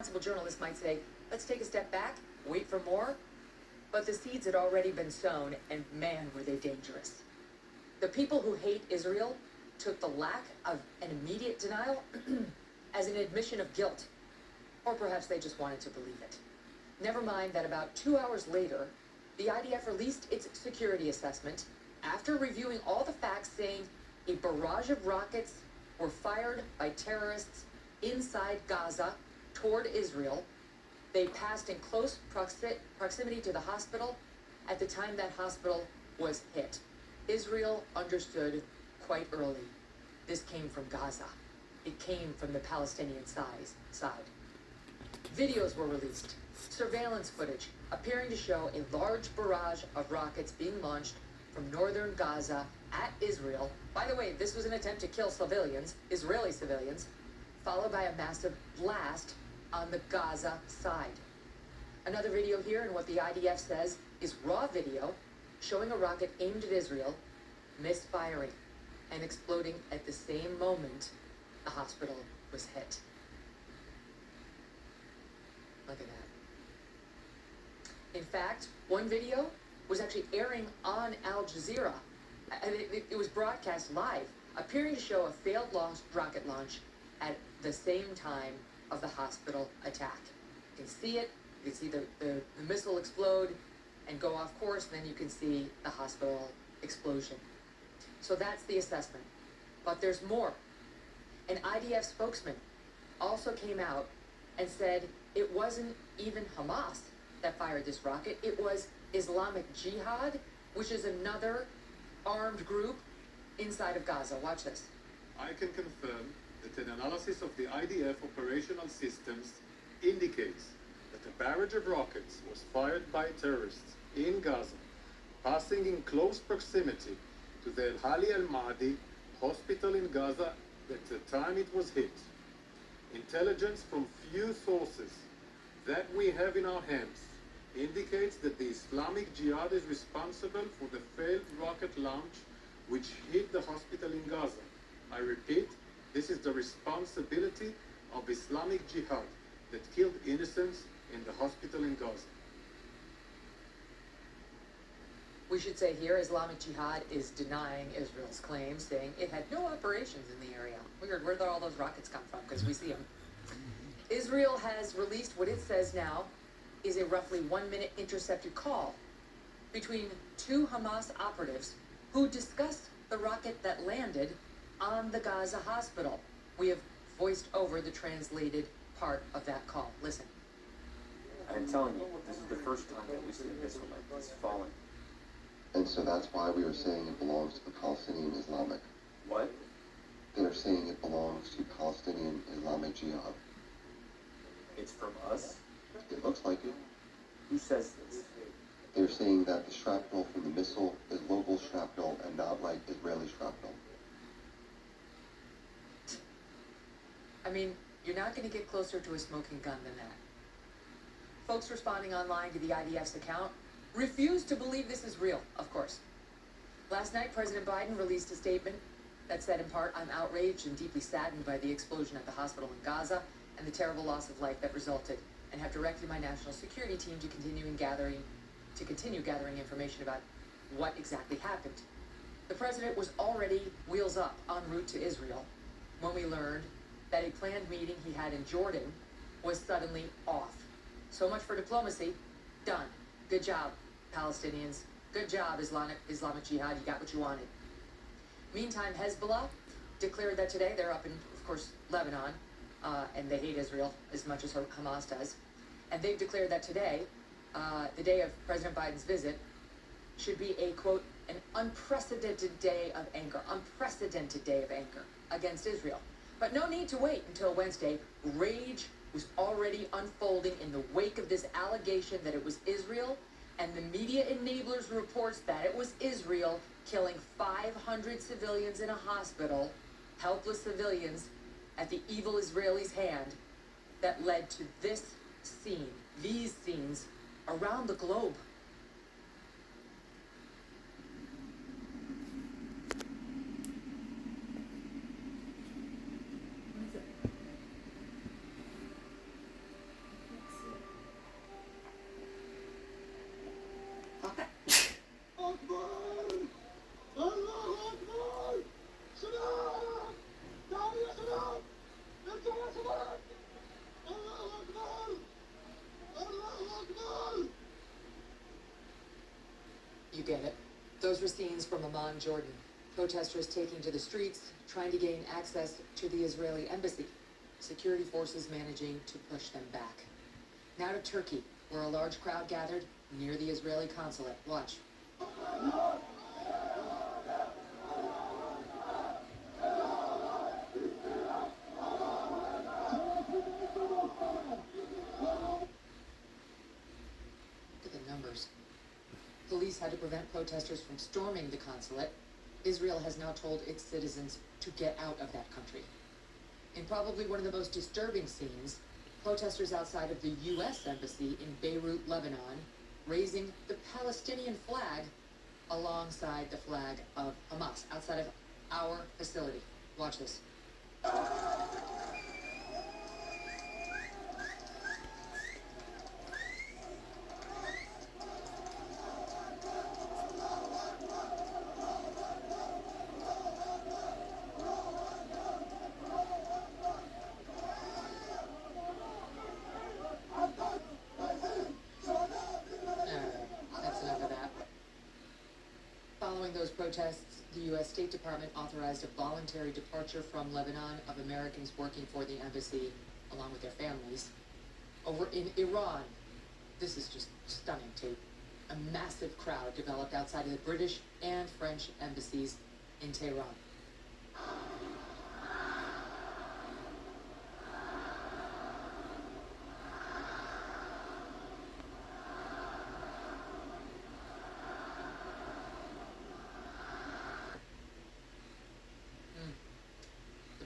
responsible journalist might say, let's take a step back, wait for more. But the seeds had already been sown, and man, were they dangerous. The people who hate Israel took the lack of an immediate denial as an admission of guilt. Or perhaps they just wanted to believe it. Never mind that about 2 hours later, the IDF released its security assessment after reviewing all the facts, saying a barrage of rockets were fired by terrorists inside Gaza toward Israel. They passed in close proximity to the hospital at the time that hospital was hit. Israel understood quite early this came from Gaza. It came from the Palestinian side. Videos were released, surveillance footage appearing to show a large barrage of rockets being launched from northern Gaza at Israel. By the way, this was an attempt to kill civilians, Israeli civilians, followed by a massive blast on the Gaza side. Another video here, and what the IDF says is raw video showing a rocket aimed at Israel, misfiring and exploding at the same moment the hospital was hit. Look at that. In fact, one video was actually airing on Al Jazeera, and it was broadcast live, appearing to show a failed rocket launch at the same time of the hospital attack. You can see it, you can see the missile explode and go off course, and then you can see the hospital explosion. So that's the assessment. But there's more. An IDF spokesman also came out and said it wasn't even Hamas that fired this rocket, it was Islamic Jihad, which is another armed group inside of Gaza. Watch this. I can confirm that an analysis of the IDF operational systems indicates that a barrage of rockets was fired by terrorists in Gaza, passing in close proximity to the Al-Hali al-Mahdi hospital in Gaza at the time it was hit. Intelligence from few sources that we have in our hands indicates that the Islamic Jihad is responsible for the failed rocket launch which hit the hospital in Gaza. I repeat, this is the responsibility of Islamic Jihad that killed innocents in the hospital in Gaza. We should say here, Islamic Jihad is denying Israel's claims, saying it had no operations in the area. Weird, where did all those rockets come from? Because we see them. Israel has released what it says now is a roughly 1-minute intercepted call between two Hamas operatives who discussed the rocket that landed on the Gaza hospital. We have voiced over the translated part of that call. Listen. I'm telling you, this is the first time that we see a missile like this falling. And so that's why we are saying it belongs to the Palestinian Islamic. What? They are saying it belongs to Palestinian Islamic Jihad. It's from us? It looks like it. Who says this? They're saying that the shrapnel from the missile is local shrapnel and not like Israeli shrapnel. I mean, you're not going to get closer to a smoking gun than that. Folks responding online to the IDF's account refuse to believe this is real, of course. Last night, President Biden released a statement that said, in part, I'm outraged and deeply saddened by the explosion at the hospital in Gaza and the terrible loss of life that resulted, and have directed my national security team to continue gathering information about what exactly happened. The president was already wheels up en route to Israel when we learned that a planned meeting he had in Jordan was suddenly off. So much for diplomacy. Done. Good job, Palestinians. Good job, Islamic Jihad. You got what you wanted. Meantime, Hezbollah declared that today, they're up in, of course, Lebanon, and they hate Israel as much as Hamas does. And they've declared that today, the day of President Biden's visit, should be a, quote, an unprecedented day of anger against Israel. But no need to wait until Wednesday. Rage was already unfolding in the wake of this allegation that it was Israel, and the media enablers reports that it was Israel killing 500 civilians in a hospital, helpless civilians, at the evil Israelis' hand, that led to this scene, these scenes around the globe. Those were scenes from Amman, Jordan. Protesters taking to the streets, trying to gain access to the Israeli embassy. Security forces managing to push them back. Now to Turkey, where a large crowd gathered near the Israeli consulate. Watch. Look at the numbers. Police had to prevent protesters from storming the consulate. Israel has now told its citizens to get out of that country. In probably one of the most disturbing scenes, protesters outside of the U.S. Embassy in Beirut, Lebanon, raising the Palestinian flag alongside the flag of Hamas, outside of our facility. Watch this. That's enough of that. Following those protests, the U.S. State Department authorized a voluntary departure from Lebanon of Americans working for the embassy, along with their families. Over in Iran, this is just stunning too. A massive crowd developed outside of the British and French embassies in Tehran.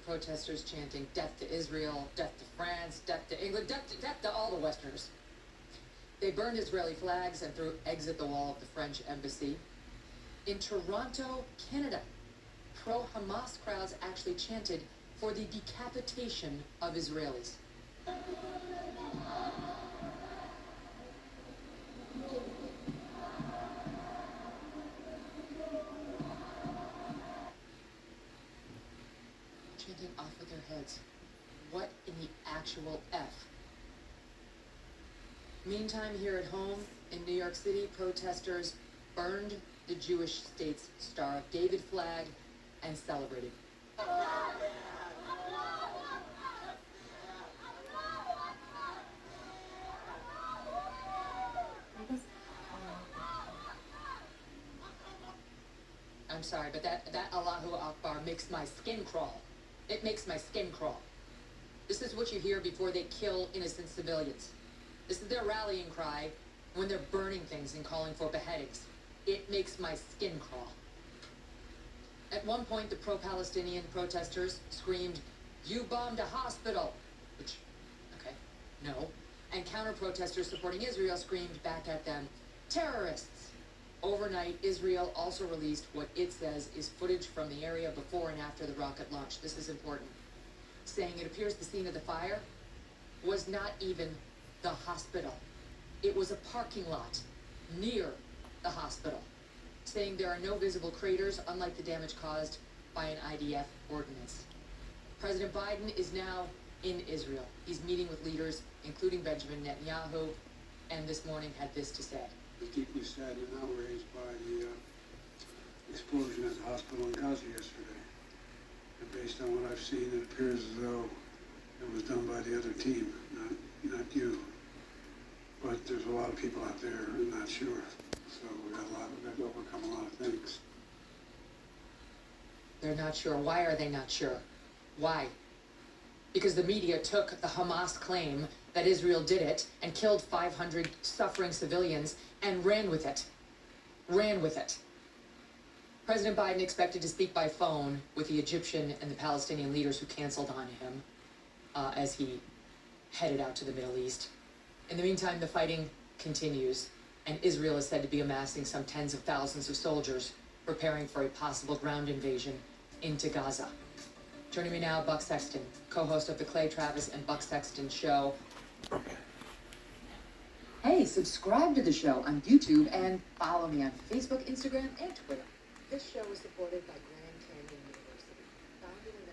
Protesters chanting death to Israel, death to France, death to England, death to all the Westerners. They burned Israeli flags and threw eggs at the wall of the French embassy. In Toronto, Canada, pro-Hamas crowds actually chanted for the decapitation of Israelis. Chanting off of their heads. What in the actual F? Meantime, here at home in New York City, protesters burned the Jewish state's Star of David flag and celebrated. I'm sorry, but that Allahu Akbar makes my skin crawl. It makes my skin crawl. This is what you hear before they kill innocent civilians. This is their rallying cry when they're burning things and calling for beheadings. It makes my skin crawl. At one point, the pro-Palestinian protesters screamed, "You bombed a hospital!" Which, okay, no. And counter-protesters supporting Israel screamed back at them, "Terrorists!" Overnight, Israel also released what it says is footage from the area before and after the rocket launch. This is important. Saying it appears the scene of the fire was not even the hospital. It was a parking lot near the hospital. Saying there are no visible craters, unlike the damage caused by an IDF ordinance. President Biden is now in Israel. He's meeting with leaders, including Benjamin Netanyahu, and this morning had this to say. I was deeply saddened and outraged by the explosion at the hospital in Gaza yesterday. And based on what I've seen, it appears as though it was done by the other team, not you. But there's a lot of people out there not sure. So we've got to overcome a lot of things. They're not sure. Why are they not sure? Why? Because the media took the Hamas claim that Israel did it and killed 500 suffering civilians and ran with it. Ran with it. President Biden expected to speak by phone with the Egyptian and the Palestinian leaders who canceled on him as he headed out to the Middle East. In the meantime, the fighting continues, and Israel is said to be amassing some tens of thousands of soldiers preparing for a possible ground invasion into Gaza. Joining me now, Buck Sexton, co-host of the Clay Travis and Buck Sexton Show. Okay. Hey, subscribe to the show on YouTube and follow me on Facebook, Instagram, and Twitter. This show is supported by Grand Canyon University, founded in